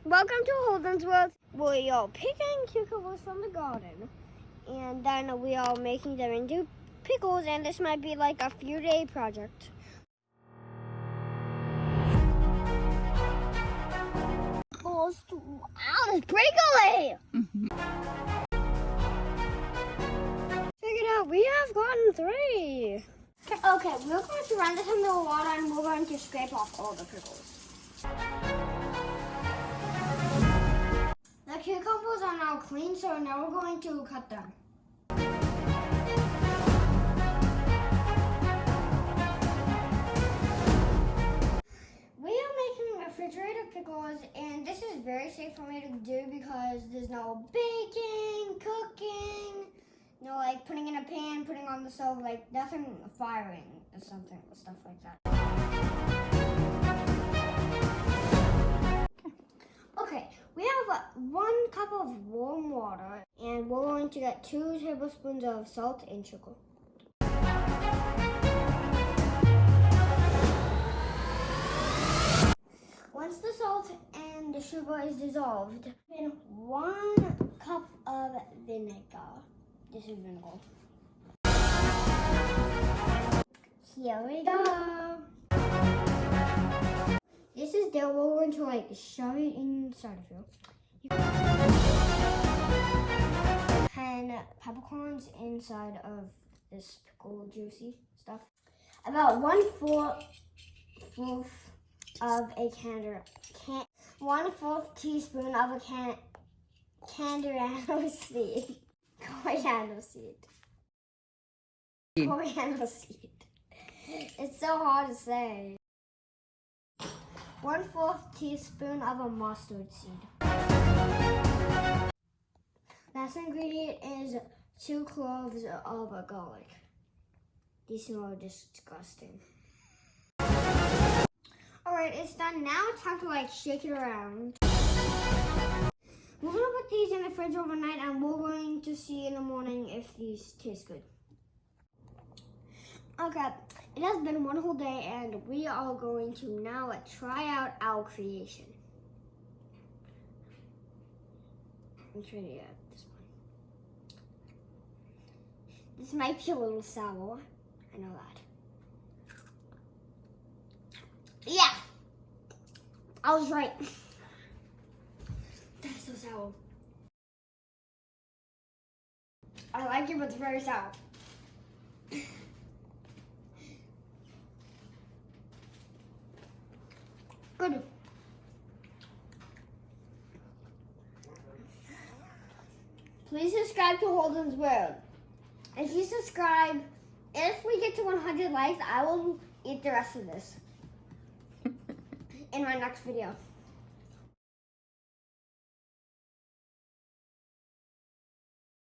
Welcome to Holden's World. We are picking cucumbers from the garden, and then we are making them into pickles, and this might be like a few-day project. Balls to out, it's prickly! Check it out, we have gotten 3. Okay, we're going to run this into the water, and we're going to scrape off all the pickles. The cucumbers are now clean, so now we're going to cut them. We are making refrigerated pickles, and this is very safe for me to do because there's no baking, cooking, no like putting in a pan, putting on the stove, like nothing firing or something, stuff like that. Okay, we have 1 cup of warm water, and we're going to get 2 tablespoons of salt and sugar. Once the salt and the sugar is dissolved, then 1 cup of vinegar. This is vinegar. Here we go. This is there. We're going to like shove it inside of you. And peppercorns inside of this pickle juicy stuff. About 1/4 of a 1/4 teaspoon of a coriander seed. Coriander seed. Coriander seed. It's so hard to say. 1/4 teaspoon of a mustard seed. Last ingredient is 2 cloves of a garlic. These smell disgusting. Alright, it's done. Now it's time to like shake it around. We're gonna put these in the fridge overnight, and we're going to see in the morning if these taste good. Okay, it has been 1 whole day, and we are going to now try out our creation. I'm trying to get this one. This might be a little sour. I know that. Yeah, I was right. That's so sour. I like it, but it's very sour. Good. Please subscribe to Holden's World. If you subscribe, if we get to 100 likes, I will eat the rest of this in my next video.